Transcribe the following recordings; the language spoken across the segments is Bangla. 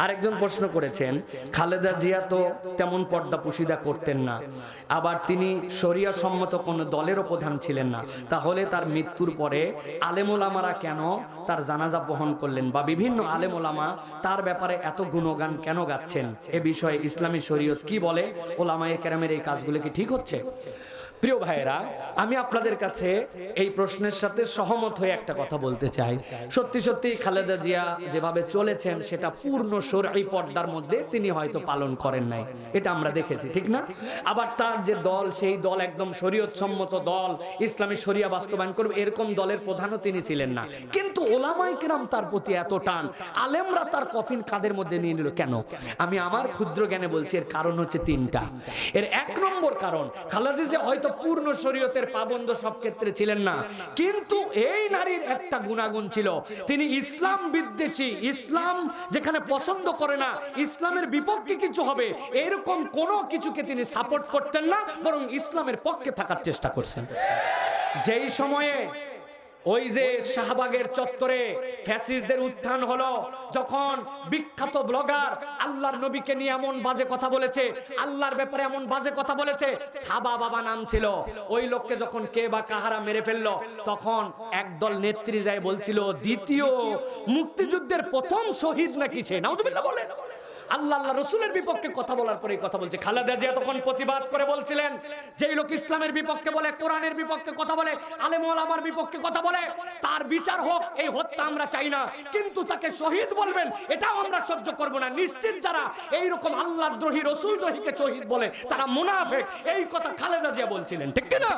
আরেকজন প্রশ্ন করেছেন, খালেদা জিয়া তো তেমন পর্দা পুশিদা করতেন না, আবার তিনি শরিয়া সম্মত কোনো দলেরও প্রধান ছিলেন না, তাহলে তার মৃত্যুর পরে আলেম ওলামারা কেন তার জানাজা বহন করলেন, বা বিভিন্ন আলেম ওলামা তার ব্যাপারে এত গুণগান কেন গাচ্ছেন? এ বিষয়ে ইসলামী শরীয়ত কি বলে? ওলামায়ে কেরামের এই কাজগুলো কি ঠিক হচ্ছে? প্রিয় ভাইয়েরা, আমি আপনাদের কাছে এই প্রশ্নের সাথে সহমত হয়ে একটা কথা বলতে চাই। সত্যি সত্যি খালেদা জিয়া যেভাবে চলেছেন সেটা পূর্ণ শরঈ পর্দার মধ্যে তিনি হয়তো পালন করেন নাই, এটা আমরা দেখেছি, ঠিক না? আবার তার যে দল, সেই দল একদম শরীয়ত সম্মত দল, ইসলামী শরিয়া বাস্তবায়ন করবে এরকম দলের প্রধানও তিনি ছিলেন না। কিন্তু ওলামায়ে কেরাম তার প্রতি এত টান, আলেমরা তার কফিন কাঁধের মধ্যে নিয়ে নিল কেন? আমি আমার ক্ষুদ্র জ্ঞানে বলছি, এর কারণ হচ্ছে তিনটা। এর এক নম্বর কারণ, খালেদা জিয়া হয়তো পূর্ণ শরীয়তের পাবন্দ সব ক্ষেত্রে ছিলেন না, কিন্তু এই নারীর একটা গুণাগুণ ছিল, তিনি ইসলাম বিদ্বেষী, ইসলাম যেখানে পছন্দ করে না, ইসলামের বিপক্ষে কিছু হবে এরকম কোনো কিছুকে তিনি সাপোর্ট করতেন না, বরং ইসলামের পক্ষে থাকার চেষ্টা করছেন। যেই সময়ে ওই যে শাহবাগের চত্বরে ফ্যাসিস্টদের উত্থান হলো, যখন বিখ্যাত ব্লগার আল্লাহর নবীকে নিয়ে এমন বাজে কথা বলেছে, আল্লাহর ব্যাপারে এমন বাজে কথা বলেছে, থাবা বাবা নাম ছিল, ওই লোককে যখন কে বা কাহারা মেরে ফেললো, তখন একদল নেত্রী যায় বলছিল দ্বিতীয় মুক্তিযুদ্ধের প্রথম শহীদ নাকি সে, নাউজুবিল্লাহ বলে। আল্লাহ রসুলের বিপক্ষে কথা বলার পরে কথা বলছে। খালেদা জিয়া তখন প্রতিবাদ করে বলছিলেন, যেই লোক ইসলামের বিপক্ষে বলে, কোরআনের বিপক্ষে কথা বলে, আলেম ওলামার বিপক্ষে কথা বলে, তার বিচার হোক, এই হত্যা আমরা চাই না, কিন্তু তাকে শহীদ বলবেন এটাও আমরা সহ্য করব না। নিশ্চিত যারা এইরকম আল্লাহদ্রোহী রসুলদ্রোহীকে শহীদ বলে তারা মুনাফিক, এই কথা খালেদা জিয়া বলছিলেন, ঠিক কি না?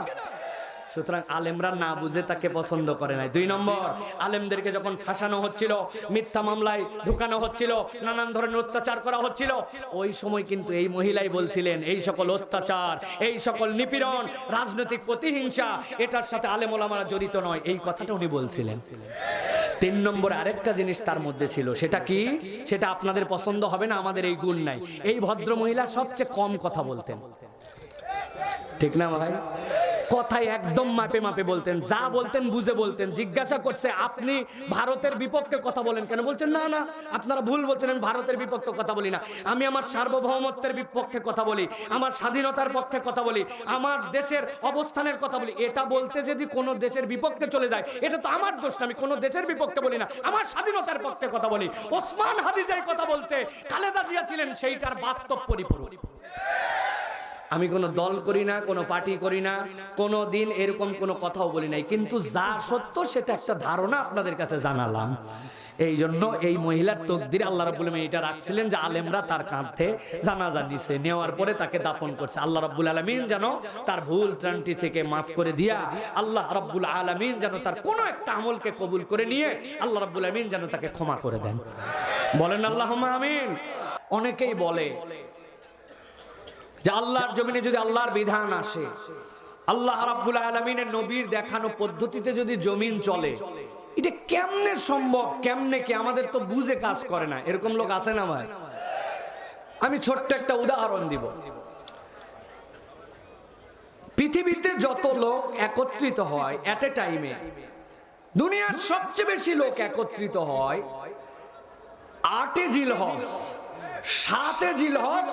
সুতরাং আলেমরা না বুঝে তাকে পছন্দ করে নাই। দুই নম্বর, আলেমদেরকে যখন ফাঁসানো হচ্ছিল, মিথ্যা মামলায় ঢুকানো হচ্ছিল, নানান ধরনের অত্যাচার করা হচ্ছিল, ওই সময় কিন্তু এই মহিলাই বলছিলেন এই সকল অত্যাচার, এই সকল নিপীড়ন, রাজনৈতিক প্রতিহিংসা, এটার সাথে আলেম ওলামারা জড়িত নয়, এই কথাটা উনি বলছিলেন। তিন নম্বরে আরেকটা জিনিস তার মধ্যে ছিল, সেটা কি? সেটা আপনাদের পছন্দ হবে না, আমাদের এই গুণ নাই। এই ভদ্র মহিলা সবচেয়ে কম কথা বলতেন, ঠিক না ভাই? কথাই একদম মাপে মাপে বলতেন, যা বলতেন বুঝে বলতেন। জিজ্ঞাসা করছে আপনি ভারতের বিপক্ষে কথা বলেন কেন? বলছেন না না, আপনারা ভুল বলছেন, আমি ভারতের বিপক্ষে কথা বলি না, আমি আমার সার্বভৌমত্বের বিপক্ষে কথা বলি, আমার স্বাধীনতার পক্ষে কথা বলি, আমার দেশের অবস্থানের কথা বলি। এটা বলতে যদি কোনো দেশের বিপক্ষে চলে যায়, এটা তো আমার দোষ না, আমি কোনো দেশের বিপক্ষে বলি না, আমার স্বাধীনতার পক্ষে কথা বলি। ওসমান হাদি যেই কথা বলছে খালেদা জিয়া ছিলেন সেইটার বাস্তব পরিপূরক। আমি কোনো দল করি না, কোনো পার্টি করি না, কোনো দিন এরকম কোনো কথাও বলি নাই, কিন্তু যা সত্য সেটা একটা ধারণা আপনাদের কাছে জানালাম। এই জন্য এই মহিলার তকদিরে আল্লাহ রাব্বুল আলামিন এটা রাখছিলেন যে আলেমরা তার কাঁধে জানাজা নিছে, নেওয়ার পরে তাকে দাফন করছে। আল্লাহ রাব্বুল আলামিন যেন তার ভুল ত্রুটি থেকে মাফ করে দিয়া, আল্লাহ রাব্বুল আলামিন যেন তার কোনো একটা আমলকে কবুল করে নিয়ে আল্লাহ রাব্বুল আলামিন যেন তাকে ক্ষমা করে দেন। বলেন আল্লাহুম্মা আমিন। অনেকেই বলে যে আল্লাহর জমিনে যদি আল্লাহর বিধান আসে, আল্লাহ রাব্বুল আলামিনের নবীর দেখানো পদ্ধতিতে যদি জমিন চলে, এটা কেমনে সম্ভব? কেমনে কি? আমাদের তো বুঝে কাজ করে না, এরকম লোক আছে না ভাই? আমি ছোট্ট একটা উদাহরণ দিব। পৃথিবীতে যত লোক একত্রিত হয় এট এ টাইমে, দুনিয়ার সবচেয়ে বেশি লোক একত্রিত হয় 8 জিলহজ, 7 জিলহজ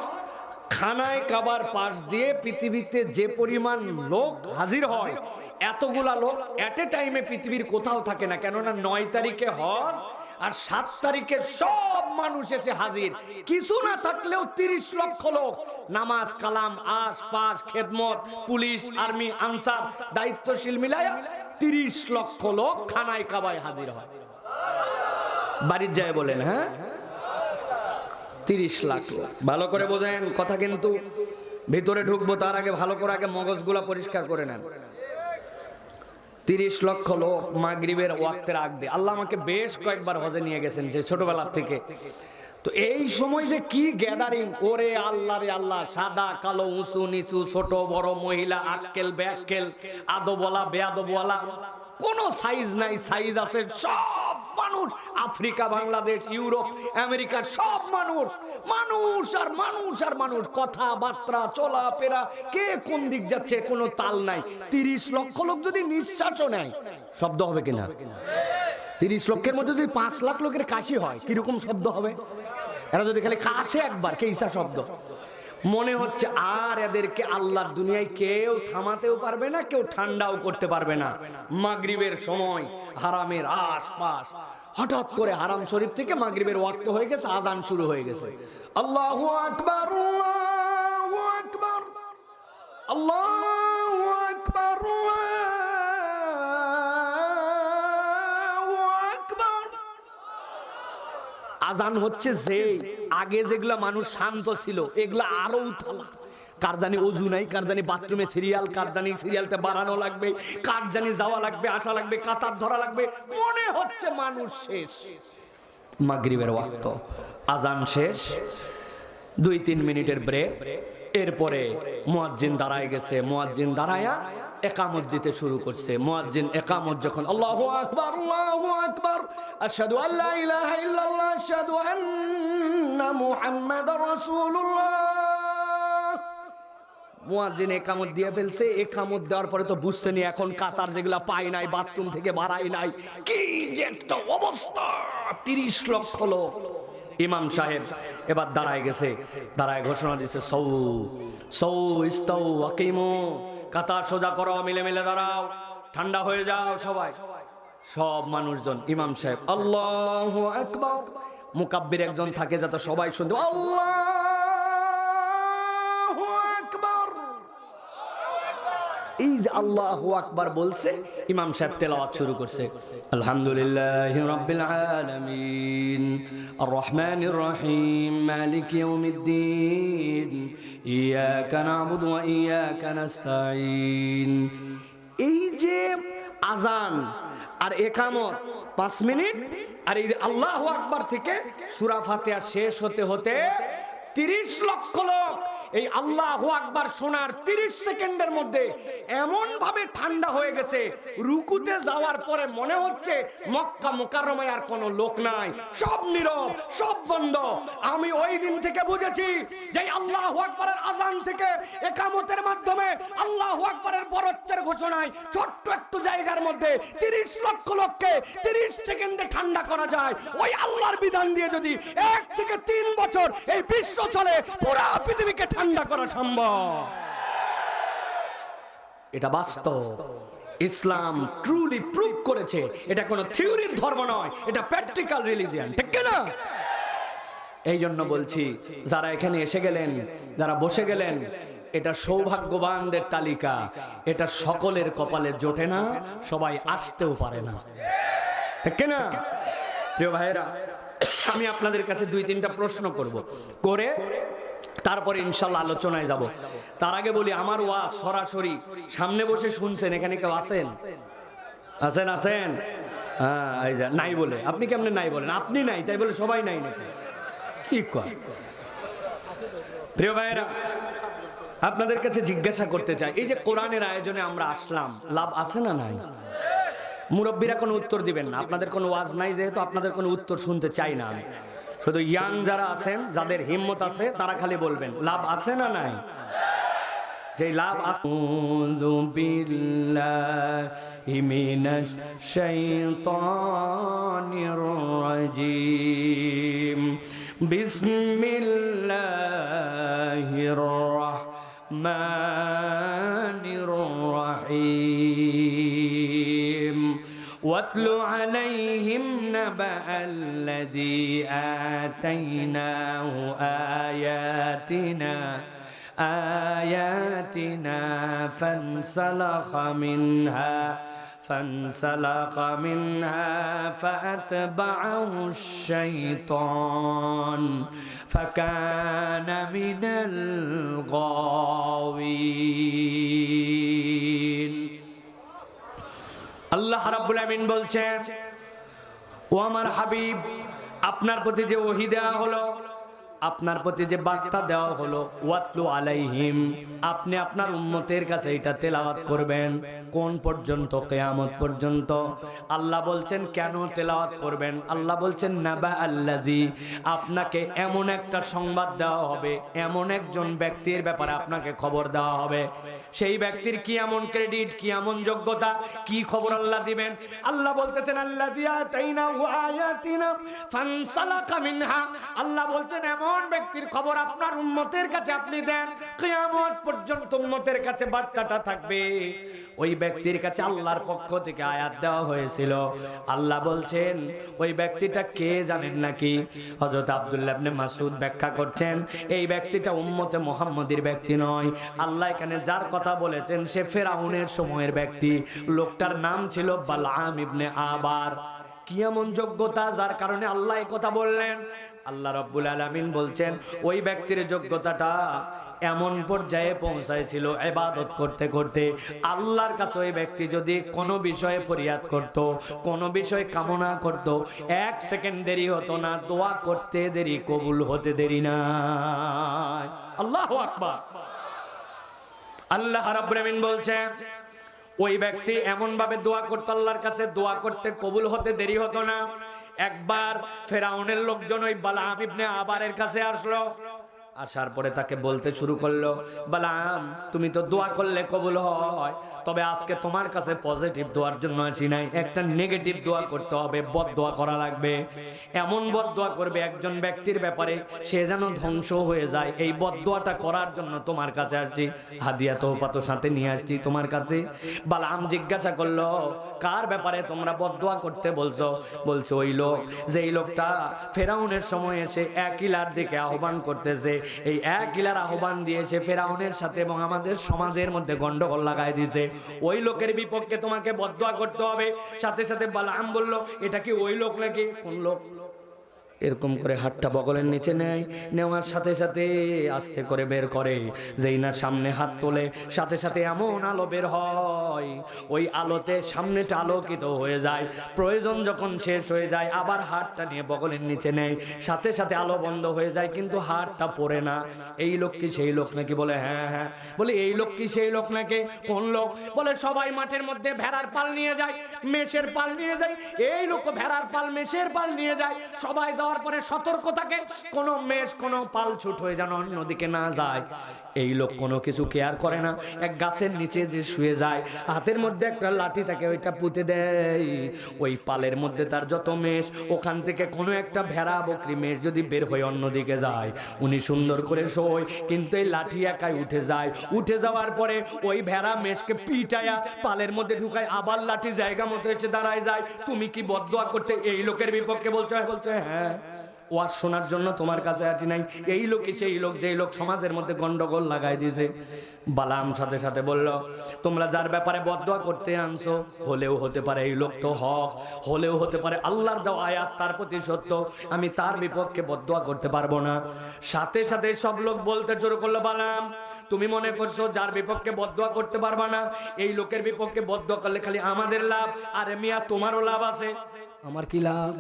খানায় কাবার পাশ দিয়ে পৃথিবীতে যে পরিমাণ লোক হাজির হয়, এতগুলা লোক এট এ টাইমে পৃথিবীর কোথাও থাকে না। কেননা 9 তারিখে হজ আর 7 তারিখে সব মানুষ এসে হাজির। কিছু না থাকলেও 30 লক্ষ লোক নামাজ কালাম আশপাশ খেদমত পুলিশ আর্মি আনসার দায়িত্বশীল মিলায়া 30 লক্ষ লোক খানায় কাবায় হাজির হয়। বাড়ির যায় বলেন, হ্যাঁ 30 লাখ লোক। ভালো করে বোঝেন কথা, কিন্তু ভিতরে ঢুকবো তার আগে ভালো করে আগে মগজগুলা পরিষ্কার করে নেন। 30 লক্ষ লোক মাগরিবের ওয়াক্তের আগ দিয়ে। আল্লাহ আমাকে বেশ কয়েকবার হজে নিয়ে গেছেন যে ছোটবেলা থেকে। তো এই সময় যে কি গ্যাদারিং, ওরে আল্লাহ রে আল্লাহ, সাদা কালো উঁচু নিচু ছোট বড় মহিলা আক্কেল ব্যাক্কেল আদবওয়ালা বেয়াদবওয়ালা, কোন সাইজ নাই, সাইজ আছে। সব মানুষ, আফ্রিকা বাংলাদেশ ইউরোপ আমেরিকার সব মানুষ, মানুষ আর মানুষ আর মানুষ, কথাবার্তা চলাফেরা, কে কোন দিক যাচ্ছে কোনো তাল নাই। 30 লক্ষ লোক যদি নিঃশ্বাসও নেয় শব্দ হবে কিনা? 30 লক্ষের মধ্যে যদি 5 লাখ লোকের কাশি হয় কিরকম শব্দ হবে? এরা যদি খালি কাশে একবার কেইসা শব্দ, মনে হচ্ছে আর এদেরকে আল্লাহর দুনিয়ায় কেউ থামাতেও পারবে না, কেউ ঠান্ডাও করতে পারবে না। মাগরিবের সময় হারামের আশপাশ, হঠাৎ করে হারাম শরীফ থেকে মাগরিবের ওয়াক্ত হয়ে গেছে, আযান শুরু হয়ে গেছে। আল্লাহু আকবার, আল্লাহু আকবার, আল্লাহু আকবার, আল্লাহু আকবার। আযান হচ্ছে যে আগে যেগুলা মানুষ শান্ত ছিল এগুলা আরো উঠালা। কার জানি অজু নাই, কার জানি বাথরুমে সিরিয়াল, কার জানি সিরিয়ালতে বাড়ানো লাগবে, কার জানি যাওয়া লাগবে, আসা লাগবে, কাতার ধরা লাগবে, মনে হচ্ছে মানুষ শেষ। মাগরিবের ওয়াক্ত, আযান শেষ, 2-3 মিনিটের ব্রেক, এরপরে মুয়াজ্জিন দাঁড়ায় গেছে। মুয়াজ্জিন দাঁড়ায়া একামত দিতে শুরু করছে। মুয়াজ্জিন একামত যখন আল্লাহু আকবার, আল্লাহু আকবার, আশহাদু আল্লা ইলাহা ইল্লাল্লাহ, আশহাদু আন্না মুহাম্মাদার রাসূলুল্লাহ, মুয়াজ্জিন একামত দিয়ে ফেলছে। একামত দেওয়ার পরে তো বুঝছেনি এখন কাতার যেগুলা পাই নাই, বাথরুম থেকে বাড়াই নাই, কি যে একটা অবস্থা, 30 লক্ষ লোক। ইমাম সাহেব এবার দাঁড়ায় গেছে, দাঁড়ায় ঘোষণা দিচ্ছে, সৌ সৌ ইস্তাউ আকিমু, কাতার সোজা করো, মিলে মিলে দাঁড়াও, ঠান্ডা হয়ে যাও সবাই। সব মানুষজন, ইমাম সাহেব আল্লাহু আকবার, মুকাব্বির একজন থাকে যাতে সবাই শুনতে, আল্লাহু আকবার। এই যে আল্লাহু আকবার বলছে, ইমাম সাহেব তেলাওয়াত শুরু করছে, আলহামদুলিল্লাহি রাব্বিল আলামিন আর রহমানির রহিম মালিকি ইয়াউমিদ্দিন ইয়াকা না'বুদু ওয়া ইয়াকা নাস্তাঈন। এই যে আযান আর ইকামত 5 মিনিট, আর এই যে আল্লাহু আকবার থেকে সূরা ফাতিহা শেষ হতে হতে 30 লক্ষ লোক এই আল্লাহু আকবার শোনার 30 সেকেন্ডের মধ্যে এমন ভাবে ঠান্ডা হয়ে গেছে, রুকুতে যাওয়ার পরে মনে হচ্ছে মক্কা মুকাররমায় আর কোনো লোক নাই, সব নীরব, সব বন্ধ। আমি ওই দিন থেকে বুঝেছি যে আল্লাহু আকবারের আযান থেকে ইকামতের মাধ্যমে আল্লাহু আকবারের বরত্বের ঘোষণায় ছোট্ট একটু জায়গার মধ্যে 30 লক্ষ লোককে 30 সেকেন্ডে ঠান্ডা করা যায়। ওই আল্লাহর বিধান দিয়ে যদি 1 থেকে 3 বছর এই বিশ্ব চলে, পুরো পৃথিবীকে ঠান্ডা করা সম্ভব। এটা বাস্তব। ইসলাম ট্রুলি প্রুভ করেছে এটা কোনো থিওরির ধর্ম নয়, এটা প্র্যাকটিক্যাল রিলিজিয়ন, ঠিক কি না? এই জন্য বলছি, যারা এখানে এসে গেলেন, যারা বসে গেলেন, এটা সৌভাগ্যবানদের তালিকা। এটা সকলের কপালে জোটে না, সবাই আসতেও পারে না, ঠিক কি না? প্রিয় ভাইয়েরা, আমি আপনাদের কাছে 2-3টা প্রশ্ন করব, করে তারপরে ইনশাআল্লাহ আলোচনায় যাব। তার আগে বলি, আমার ওয়াজ সরাসরি সামনে বসে শুনছেন, এখানে কেউ আছেন? আছেন? আছেন? হ্যাঁ, এই যে নাই বলে, আপনি কেমনে নাই বলেন? আপনি নাই তাই বলে সবাই নাই নাকি? কি কয়? প্রিয় ভাইয়েরা, আপনাদের কাছে জিজ্ঞাসা করতে চাই, এই যে কোরআনের আয়োজনে আমরা আসলাম, লাভ আছে না নাই? মুরব্বীরা কোনো উত্তর দিবেন না, আপনাদের কোনো ওয়াজ নাই যেহেতু আপনাদের কোনো উত্তর শুনতে চাই না আমি। শুধু ইয়াং যারা আছেন, যাদের হিম্মত আছে, তারা খালি বলবেন লাভ আছে না নাই। যে লাভ আউযু বিল্লাহি মিনাশ শাইতানির রাজীম, বিসমিল্লাহির রাহমানির রহিম। واتل عليهم نبأ الذي آتيناه آياتنا فانسلخ منها فأتبعه الشيطان فكان من الغاوين। আল্লাহ রাব্বুল আমিন বলছেন, ও আমার হাবিব, আপনার প্রতি যে ওহী দেয়া হলো, আপনার প্রতি যে বার্তা দেওয়া হলো ওয়াতলু আলাইহিম, আপনি আপনার উম্মতের কাছে এটা তেলাওয়াত করবেন। কোন পর্যন্ত? কিয়ামত পর্যন্ত। আল্লাহ বলছেন কেন তেলাওয়াত করবেন? আল্লাহ বলছেন নাবা আল্লাযী, আপনাকে এমন একটা সংবাদ দেওয়া হবে, এমন একজন ব্যক্তির ব্যাপারে আপনাকে খবর দেওয়া হবে। সেই ব্যক্তির কি এমন ক্রেডিট, কি এমন যোগ্যতা, কি খবর আল্লাহ দিবেন? আল্লাহ বলতেছেন আল্লাযী আতাইনাহু আয়াতিনা ফানসালাকা মিনহা, আল্লাহ বলছেন এমন ব্যক্তির খবর আপনার উম্মতের কাছে আপনি দেন, কিয়ামত পর্যন্ত উম্মতের কাছে বার্তাটা থাকবে। ওই ব্যক্তির কাছে আল্লাহর পক্ষ থেকে আয়াত দেওয়া হয়েছিল। আল্লাহ বলছেন ওই ব্যক্তিটা কে জানেন নাকি? হযরত আব্দুল্লাহ ইবনে মাসউদ ব্যাখ্যা করছেন এই ব্যক্তিটা উম্মতে মুহাম্মাদীর ব্যক্তি নয়। আল্লাহ এখানে যার কথা বলেছেন সে ফেরাউনের সময়ের ব্যক্তি। লোকটার নাম ছিল বালআম ইবনে আবার। কি এমন যোগ্যতা যার কারণে আল্লাহ এই কথা বললেন? আল্লাহ রাব্বুল আলামিন বলছেন ওই ব্যক্তির যোগ্যতাটা এমন পর্যায়ে পৌঁছাইছিল, ইবাদত করতে করতে আল্লাহর কাছে ওই ব্যক্তি যদি কোনো বিষয়ে ফরিয়াদ করত, কোনো বিষয় কামনা করত, 1 সেকেন্ড দেরি হতো না, দোয়া করতে দেরি, কবুল হতে দেরি না। আল্লাহু আকবার। আল্লাহ রাব্বুল আলামিন বলছেন ওই ব্যক্তি এমন ভাবে দোয়া করতো আল্লাহর কাছে, দোয়া করতে কবুল হতে দেরি হতো না। একবার ফেরাউনের লোকজন ওই বালআম ইবনে আবারের কাছে আসলো। আসার পরে তাকে বলতে শুরু করলো, বালআম তুমি তো দোয়া করলে কবুল হয়, তবে আজকে তোমার কাছে পজিটিভ দোয়ার জন্য আসি নাই, একটা নেগেটিভ দোয়া করতে হবে, বদদোয়া করা লাগবে। এমন বদদোয়া করবে একজন ব্যক্তির ব্যাপারে সে যেন ধ্বংস হয়ে যায়, এই বদদোয়াটা করার জন্য তোমার কাছে আসছি, হাদিয়া তোহফা তো সাথে নিয়ে আসছি তোমার কাছে। বালআম জিজ্ঞাসা করলো কার ব্যাপারে তোমরা বদদোয়া করতে বলছো? বলছে ওই লোক, যেই লোকটা ফেরাউনের সময় এসে এক ইলার দিকে আহ্বান করতেছে, এই এক ইলার আহ্বান দিয়েছে ফেরাউনের সাথে এবং আমাদের সমাজের মধ্যে গন্ডগোল লাগাই দিয়েছে, ওই লোকের বিপক্ষে তোমাকে বদদোয়া করতে হবে। সাথে সাথে বালআম বলল এটা কি ওই লোক নাকি? কোন লোক? এরকম করে হাতটা বগলের নিচে নেয়, নেওয়ার সাথে সাথে আস্তে করে বের করে, যেই না সামনে হাত তোলে সাথে সাথে এমন আলো বের হয়, ওই আলোতে সামনেটা আলোকিত হয়ে যায়। প্রয়োজন যখন শেষ হয়ে যায় আবার হাতটা নিয়ে বগলের নিচে নেয়, সাথে সাথে আলো বন্ধ হয়ে যায় কিন্তু হাতটা পড়ে না। এই লোক কি সেই লোক নাকি? বলে হ্যাঁ হ্যাঁ। বলে এই লোক কি সেই লোক নাকি? কোন লোক? বলে সবাই মাঠের মধ্যে ভেড়ার পাল নিয়ে যায়, মেষের পাল নিয়ে যায়, এই লোক ভেড়ার পাল মেষের পাল নিয়ে যায়, সবাই যাওয়ার পরে সতর্ক থাকে কোনো মেষ কোনো পাল ছুট হয়ে যেন অন্যদিকে না যায়। এই লোক কোনো কিছু কেয়ার করে না, এক গাছের নিচে যে শুয়ে যায়, হাতের মধ্যে একটা লাঠি থাকে, ওইটা পুঁতে দেয় ওই পালের মধ্যে তার যত মেষ, ওখান থেকে কোনো একটা ভেড়া বকরি মেষ যদি বের হয়ে অন্যদিকে যায় উনি সুন্দর করে শোয়, কিন্তু এই লাঠি একাই উঠে যায়। উঠে যাওয়ার পরে ওই ভেড়া মেষকে পিটায়া পালের মধ্যে ঢুকায়, আবার লাঠি জায়গা মতো এসে দাঁড়ায় যায়। তুমি কি বদদোয়া করতে এই লোকের বিপক্ষে বলছো? বলছে হ্যাঁ, ওয়াজ শোনার জন্য তোমার কাছে আসি নাই। এই লোকই সেই লোক যেই লোক সমাজের মধ্যে গন্ডগোল লাগাই দিয়েছে। বালাম সাথে সাথে বলল তোমরা যার ব্যাপারে বদদোয়া করতে আনছো, হলেও হতে পারে এই লোক তো হক, হলেও হতে পারে আল্লাহর দেওয়া আয়াত তার প্রতি সত্য, আমি তার বিপক্ষে বদদোয়া করতে পারবো না। সাথে সাথে সব লোক বলতে শুরু করলো, বালাম তুমি মনে করছো যার বিপক্ষে বদদোয়া করতে পারবা না, এই লোকের বিপক্ষে বদদোয়া করলে খালি আমাদের লাভ, আর মিয়া তোমারও লাভ আছে। আমার কি লাভ?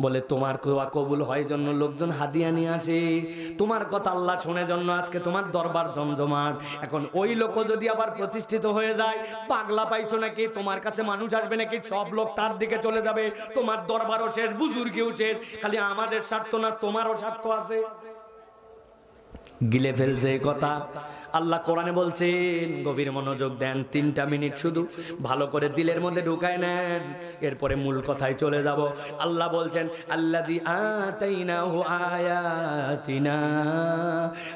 বলে তোমার দোয়া কবুল হয় জন্য লোকজন হাদিয়া নিয়ে আসে, তোমার কথা আল্লাহ শুনে জন্য আজকে তোমার দরবার জমজমাট। এখন ওই লোকও যদি আবার প্রতিষ্ঠিত হয়ে যায়, পাগলা পাইছো নাকি? তোমার কাছে মানুষ আসবে নাকি? সব লোক তার দিকে চলে যাবে, তোমার দরবারও শেষ, বুজুর্গিও শেষ, খালি আমাদের স্বার্থ না তোমারও স্বার্থ আছে। গিলে ফেলছে কথা। আল্লাহ কোরআনে বলছেন, গভীর মনোযোগ দেন, 3টা মিনিট শুধু ভালো করে দিলের মধ্যে ঢুকায় নেন, এরপরে মূল কথায় চলে যাব। আল্লাহ বলছেন আল্লাযী আতাইনাহু আয়াতিনা,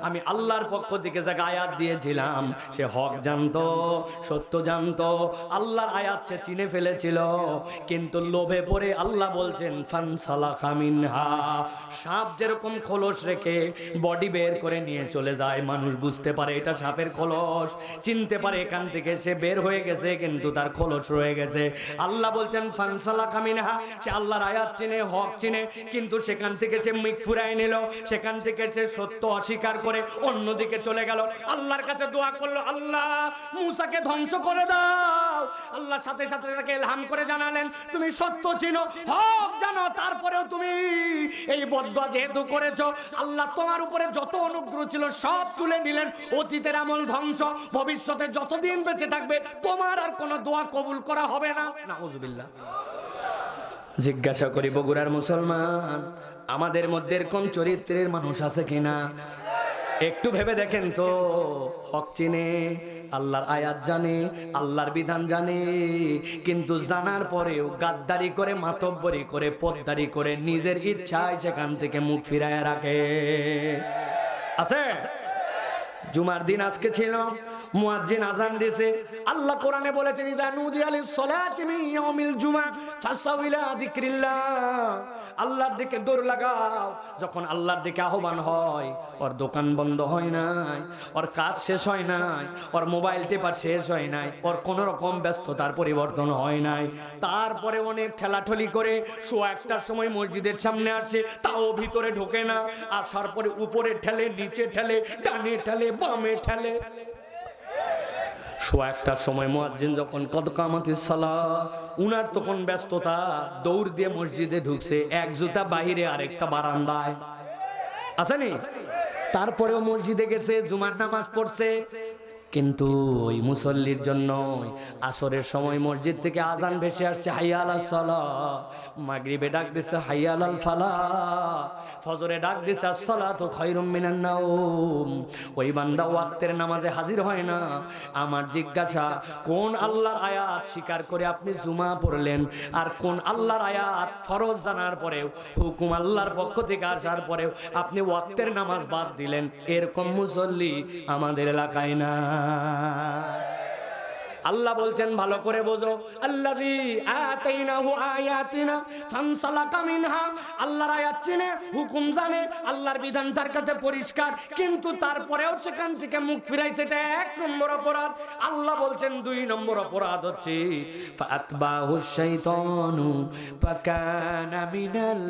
আমি আল্লাহর পক্ষ থেকে যাকে আয়াত দিয়েছিলাম সে হক জানতো, সত্য জানতো, আল্লাহর আয়াত সে চিনে ফেলেছিল, কিন্তু লোভে পড়ে আল্লাহ বলছেন ফানসালাখা মিনহা, সাপ যেরকম খোলস রেখে বডি বের করে নিয়ে চলে যায়, মানুষ বুঝতে পারে এটা সাপের খোলস, চিনতে পারে এখান থেকে সে বের হয়ে গেছে কিন্তু তার খোলস রয়ে গেছে। আল্লাহ বলছেন ফানসালাখা মিনহা, সে আল্লাহর আয়াত চিনে, হক চিনে, কিন্তু সেখান থেকে সে মুখ ফুরায় নিল, সে সেখান থেকে সে সত্য অস্বীকার করে অন্যদিকে চলে গেল। আল্লাহর কাছে দোয়া করলো, আল্লাহ মূসাকে ধ্বংস করে দাও। আল্লাহ সাথে সাথে তাকে ইলহাম করে জানালেন, তুমি সত্য চিনো, হক জানো, তারপরেও তুমি এই বদদুয়া যেহেতু করেছো, আল্লাহ তোমার উপরে যত অনুগ্রহ ছিল সব তুলে নিলেন। অতীতের আমল ধ্বংস, ভবিষ্যতে যতদিন বেঁচে থাকবে তোমার আর কোনো দোয়া কবুল করা হবে না। নাউজুবিল্লাহ। জিজ্ঞাসা করি বগুড়ার মুসলমান, আমাদের মধ্যে কোন চরিত্রের মানুষ আছে কিনা? একটু ভেবে দেখেন তো। হক চিনে, আল্লাহর আয়াত জানে, আল্লাহর বিধান জানে, কিন্তু জানার পরেও গাদ্দারি করে, মাতব্বরি করে, পদ্দারি করে নিজের ইচ্ছায় সেখান থেকে মুখ ফিরায় রাখে। আছে? জুমার দিন আজকে ছিল, মুয়াজ্জিন আযান দিয়েছে। আল্লাহ কোরআনে বলেছেন, ইযা নুদিয়া লিস-সালাতি মিন ইয়াউমিল জুমআ ফাসাউ ইলা যিকরিল্লাহ। আল্লাহর দিকে দৌড় লাগাও। যখন আল্লাহর দিকে আহ্বান হয়, ওর দোকান বন্ধ হয় নাই, ওর কাজ শেষ হয় নাই, ওর মোবাইল টেপা শেষ হয় নাই, ওর কোন রকম ব্যস্ততার পরিবর্তন হয় নাই, তারপরে অনেক ঠেলাঠলি করে 1:15টার সময় মসজিদের সামনে আসে, তাও ভিতরে ঢোকে না। আসার পরে উপরে ঠেলে, নিচে ঠেলে, ডানে ঠেলে, বামে ঠেলে। 1:15টার সময় মুয়াজ্জিন যখন কদ কামাতিস সালাত, উনার তখন ব্যস্ততা, দৌড় দিয়ে মসজিদে ঢুকছে, এক জুতা বাহিরে আরেকটা বারান্দায়। আসেনি? তারপরেও মসজিদে গেছে, জুমার নামাজ পড়ছে, কিন্তু ওই মুসল্লির জন্য আসরের সময় মসজিদ থেকে আজান ভেসে আসছে, হাইয়া আলাস সালাহ। মাগরিবে ডাক দিচ্ছে হাইয়া আলাল ফালাহ। ফজরে ডাক দিচ্ছে আসসালাতু খায়রুম মিনান নাওম। ওই বান্দা ওয়াক্তের নামাজে হাজির হয় না। আমার জিজ্ঞাসা, কোন আল্লাহর আয়াত স্বীকার করে আপনি জুমা পড়লেন, আর কোন আল্লাহর আয়াত ফরজ জানার পরেও, হুকুম আল্লাহর পক্ষ থেকে আসার পরেও আপনি ওয়াক্তের নামাজ বাদ দিলেন? এরকম মুসল্লি আমাদের এলাকায় না। আল্লাহ বলছেন ভালো করে বোঝো, আল্লাযী আতাইনাহু আয়াতিনা ফানসালাকা মিনহা। আল্লাহর আয়াত চিনে, হুকুম জানে, আল্লাহর বিধান তার কাছে পরিষ্কার, কিন্তু তারপরেও সেখান থেকে মুখ ফিরাইছে, এটা 1 নম্বর অপরাধ। আল্লাহ বলছেন 2 নম্বর অপরাধ হচ্ছে ফাতবাহুশ শাইতানু ফাকানা মিনাল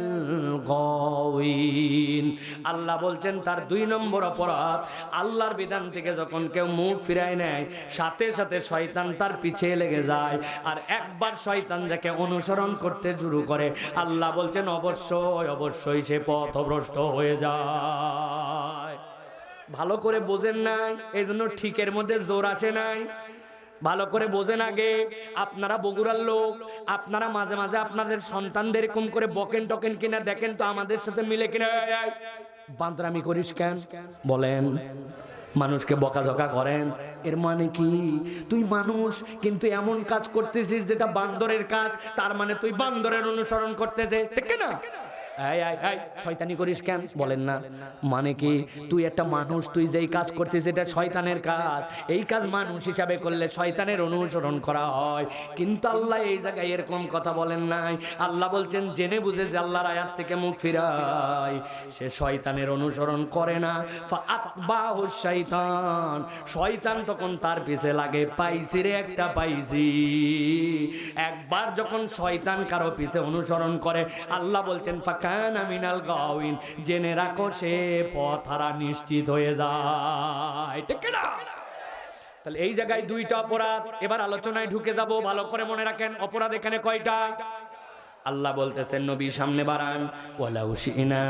গাওয়িন। আল্লাহ বলছেন তার 2 নম্বর অপরাধ, আল্লাহর বিধান থেকে যখন কেউ মুখ ফিরায় নেয়, সাথে সাথে শয়তান তার পিছে লেগে যায়। আর একবার শয়তান যাকে অনুসরণ করতে শুরু করে, আল্লাহ বলছেন অবশ্যই অবশ্যই সে পথভ্রষ্ট হয়ে যায়। ভালো করে বোঝেন নাই, এই জন্য ঠিকের মধ্যে জোর আসে নাই। ভালো করে বোঝেন আগে। আপনারা বগুড়ার লোক, আপনারা মাঝে মাঝে আপনাদের সন্তানদের এরকম করে বকেন টকেন কিনা দেখেন তো আমাদের সাথে মিলে কিনা। বান্দরামি করিস কেন বলেন? মানুষকে বকাঝকা করেন, এর মানে কি? তুই মানুষ কিন্তু এমন কাজ করতেছিস যেটা বান্দরের কাজ, তার মানে তুই বান্দরের অনুসরণ করতেছিস, ঠিক না? শয়তানি করিস কেন বলেন না? মানে কি? তুই একটা মানুষ, তুই যেই কাজ করছিস এটা শয়তানের কাজ, এই কাজ মানুষ হিসাবে করলে শয়তানের অনুসরণ করা হয়। কিন্তু আল্লাহ এই জায়গায় এরকম কথা বলেন নাই। আল্লাহ বলছেন জেনে বুঝে যে আল্লাহর আয়াত থেকে মুখ ফিরায়, সে শয়তানের অনুসরণ করে না। ফাআতবাহুশ শাইতান, শয়তান তখন তার পিছে লাগে। পাইছি রে একটা পাইছি। একবার যখন শয়তান কারো পিছে অনুসরণ করে, আল্লাহ বলছেন ফাকানা মিনাল গাওয়িন, জেনে রাখো সে পথহারা নিশ্চিত হয়ে যায়, ঠিক না? তাহলে এই জায়গায় 2টা অপরাধ। এবার আলোচনায় ঢুকে যাব, ভালো করে মনে রাখেন অপরাধ এখানে কয়টা। আল্লাহ বলতেছেন নবী সামনে বাড়ান, ওয়ালাউ শিনা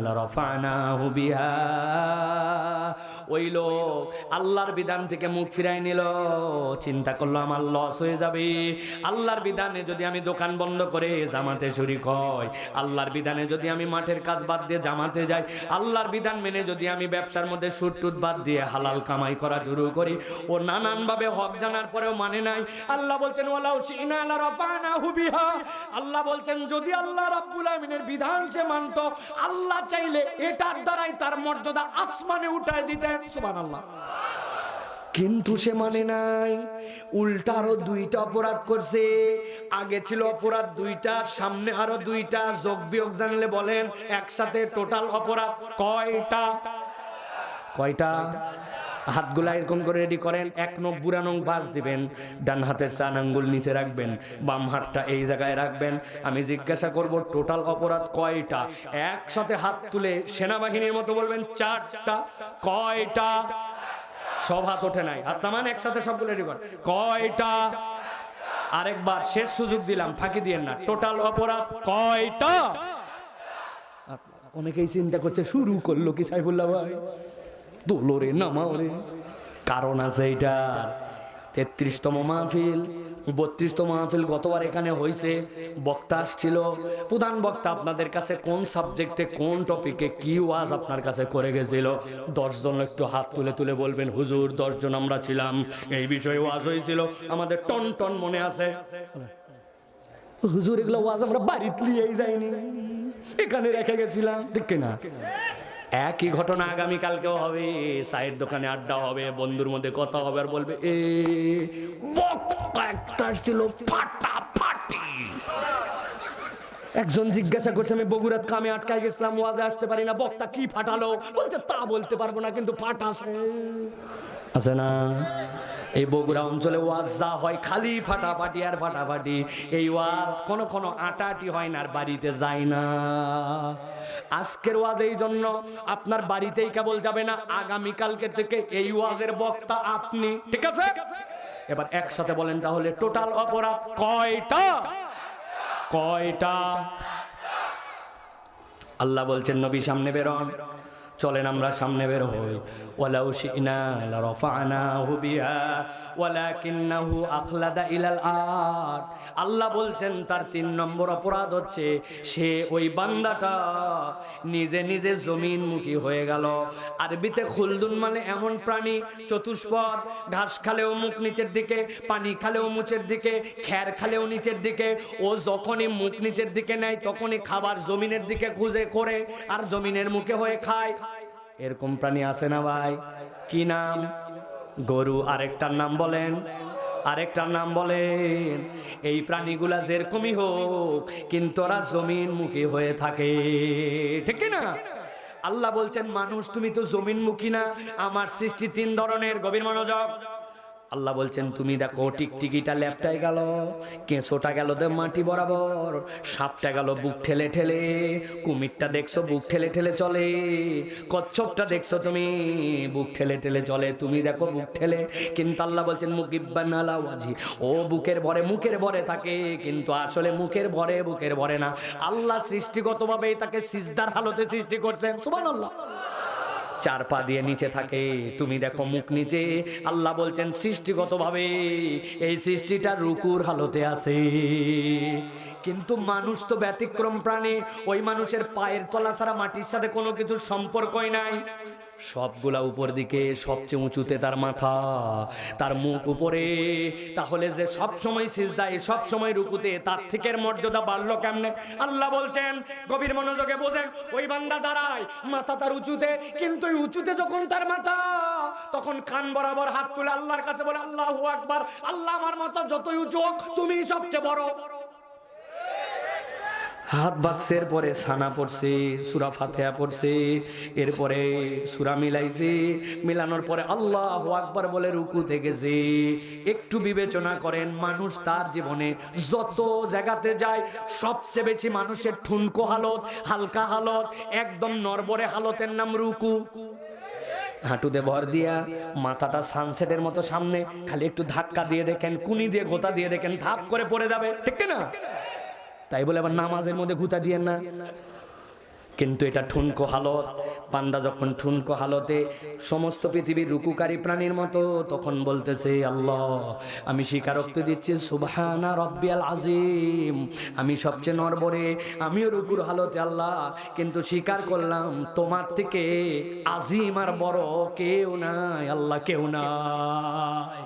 লারাফানাহু বিহা। ওই লোক আল্লাহর বিধান থেকে মুখ ফিরাই নিল, চিন্তা করলো আমার লস হয়ে যাবে। আল্লাহর বিধানে যদি আমি দোকান বন্ধ করে জামাতে শরীক হই, আল্লাহর বিধানে যদি আমি মাঠের কাজ বাদ দিয়ে জামাতে যাই, আল্লাহর বিধান মেনে যদি আমি ব্যবসার মধ্যে সুদ টুট বাদ দিয়ে হালাল কামাই করা শুরু করি, ও নানানভাবে হক জানার পরেও মানে নাই। আল্লাহ বলছেন ওয়ালাউ শিনা লারাফানাহু বিহা। আল্লাহ বলছেন যদি আল্লাহ রাব্বুল আমিনের বিধান সে মানতো, আল্লাহ চাইলে এটার দ্বারাই তার মর্যাদা আসমানে উঠায় দিতেন। সুবহানাল্লাহ। কিন্তু সে মানে নাই, উল্টা আরো 2টা অপরাধ করছে। আগে ছিল অপরাধ 2টা, সামনে আরো 2টা। যোগ বিয়োগ জানলে বলেন একসাথে টোটাল অপরাধ কয়টা? কয়টা? হাতগুলা এরকম করে রেডি করেন, এক নখ বুড়া নখ বাস দিবেন, ডান হাতের 4 আঙ্গুল নিচে রাখবেন, বাম হাতটা এই জায়গায় রাখবেন। আমি জিজ্ঞাসা করব টোটাল অপরাধ কয়টা? একসাথে হাত তুলে সেনাবাহিনীর মতো বলবেন 4টা। কয়টা? সব হাত ওঠে নাই, হাত নামান, একসাথে সবগুলো রেডি করেন। কয়টা? আরেকবার শেষ সুযোগ দিলাম, ফাঁকি দিয়েন না। টোটাল অপরাধ কয়টা? অনেকেই চিন্তা করছে শুরু করলো কি সাইফুল্লাহ ভাই, তোলো রে নামাও রে। কারণ আছে এইটা, 33তম মাহফিল, 32তম মাহফিল গতবার এখানে হয়েছে। বক্তা আসছিল, প্রধান বক্তা আপনাদের কাছে কোন সাবজেক্টে কোন টপিকে কি ওয়াজ আপনার কাছে করে গেছিল? 10 জন একটু হাত তুলে তুলে বলবেন হুজুর 10 জন আমরা ছিলাম, এই বিষয়ে ওয়াজ হয়েছিল, আমাদের টন টন মনে আছে। হুজুর এগুলো ওয়াজ আমরা বাড়িতে লিয়েই যাইনি, এখানে রেখে গেছিলাম, ঠিক না? একই ঘটনা আগামীকালকেও হবে, চায়ের দোকানে আড্ডা হবে, বন্ধুর মধ্যে কথা হবে, আর বলবে এ বক্তা একটা ছিল ফাটাফাটি। একজন জিজ্ঞাসা করছে আমি বগুড়াত কামে আটকায় গেছিলাম, ওয়াজে আসতে পারি না, বক্তা কি ফাটালো? বলছে তা বলতে পারবো না, কিন্তু ফাটাছে আছে না? এই বগুড়া অঞ্চলে ওয়াজ যা হয় খালি ফাটাফাটি আর ফাটাফাটি। এই ওয়াজ কোনো কোনো আটাটি হয় না, আর বাড়িতে যায় না। আজকের ওয়াজ এই জন্য আপনার বাড়িতেই কেবল যাবে না, আগামীকালকে থেকে এই ওয়াজের বক্তা আপনি, ঠিক আছে? এবার একসাথে বলেন তাহলে টোটাল অপরাধ কয়টা? কয়টা? আল্লাহ বলছেন নবী সামনে বেরোন, চলেন আমরা সামনে বের হই। ওয়ালাউ শি'না লারাফা'নাহু বিহা ওয়ালাকিন্নাহু আখলাদা ইলাল আরদ। আল্লাহ বলছেন তার 3 নম্বর অপরাধ হচ্ছে সে ওই বান্দাটা নিজে নিজে জমিনমুখী হয়ে গেল। আরবিতে খুলদুন মানে এমন প্রাণী চতুষ্পদ, ঘাস খালেও মুখ নিচের দিকে, পানি খালেও মুখের দিকে, খ্যার খালেও নিচের দিকে। ও যখনই মুখ নিচের দিকে নেয় তখনই খাবার জমিনের দিকে খুঁজে করে আর জমিনের মুখে হয়ে খায়। এরকম প্রাণী আছে না ভাই? কি নাম? গরু। আরেকটার নাম বলেন, আরেকটার নাম বলেন। এই প্রাণীগুলা যেরকমই হোক কিন্তু ওরা জমিনমুখী হয়ে থাকে, ঠিক না? আল্লাহ বলছেন মানুষ তুমি তো জমিনমুখী না, আমার সৃষ্টি 3 ধরনের। গভীর মনোযোগ। আল্লাহ বলছেন তুমি দেখো টিকটিকিটা ল্যাপটায় গেল, কেঁচোটা গেল দে মাটি বরাবর, সাপটা গেল বুক ঠেলে ঠেলে, কুমিরটা দেখছো বুক ঠেলে ঠেলে চলে, কচ্ছপটা দেখছো তুমি বুক ঠেলে ঠেলে চলে, তুমি দেখো বুক ঠেলে। কিন্তু আল্লাহ বলছেন মুকিব্বান আলা ওয়াজি, ও বুকের ভরে থাকে, কিন্তু আসলে মুখের ভরে বুকের ভরে না। আল্লাহ সৃষ্টিগতভাবে তাকে সিজদার হালতে সৃষ্টি করছেন। সুবহানাল্লাহ। 4 পা দিয়ে নিচে থাকে, তুমি দেখো মুখ নিচে। আল্লাহ বলছেন সৃষ্টিগতভাবে এই সৃষ্টিটা রুকুর হালতে আছে। কিন্তু মানুষ তো ব্যতিক্রম প্রাণী, ওই মানুষের পায়ের তলা ছাড়া মাটির সাথে কোনো কিছুর সম্পর্কই নাই। সবগুলা উপর দিকে, সবচেয়ে উঁচুতে তার মাথা, তার মুখ উপরে। তাহলে যে সব সময় সিজদায়, সব সময় রুকুতে, তার থেকে মর্যাদা বাড়লো কেমনে? আল্লাহ বলছেন গভীর মনোযোগে বোঝেন, ওই বান্দা দাঁড়ায়, মাথা তার উঁচুতে, কিন্তু ওই উঁচুতে যখন তার মাথা, তখন কান বরাবর হাত তুলে আল্লাহর কাছে বলে আল্লাহু আকবার, আল্লাহ আমার মাথা যতই উঁচু হোক তুমি সবচেয়ে বড়। হাত বাক্সের পরে ছানা পড়ছে, সূরা ফাতিহা পড়ছে, এরপরে সূরা মিলাইছে, মিলানোর পরে আল্লাহু আকবার বলে রুকুতে গেছে। একটু বিবেচনা করেন, মানুষ তার জীবনে যত জায়গাতে যায় সবচেয়ে বেশি মানুষের ঠুনকো হালত, হালকা হালত, একদম নরবরে হালতের নাম রুকু। হাঁটুতে ভর দিয়া মাথাটা সানসেটের মতো সামনে, খালি একটু ধাক্কা দিয়ে দেখেন, কুনি দিয়ে গোতা দিয়ে দেখেন, ধাপ করে পড়ে যাবে, ঠিক না? তাই বলে আবার নামাজের মধ্যে ঘুতা দিয়েন না। কিন্তু এটা ঠুনকো হালত। বান্দা যখন ঠুনকো হালতে সমস্ত পৃথিবীর রুকুকারী প্রাণীর মতো, তখন বলতেছে আল্লাহ আমি স্বীকারোক্তি দিচ্ছি সুবহানা রাব্বিয়াল আযীম, আমি সবচেয়ে নরবরে, আমিও রুকুর হালতে আল্লাহ, কিন্তু স্বীকার করলাম তোমার থেকে আজিম আর বড় কেউ নাই আল্লাহ, কেউ নাই।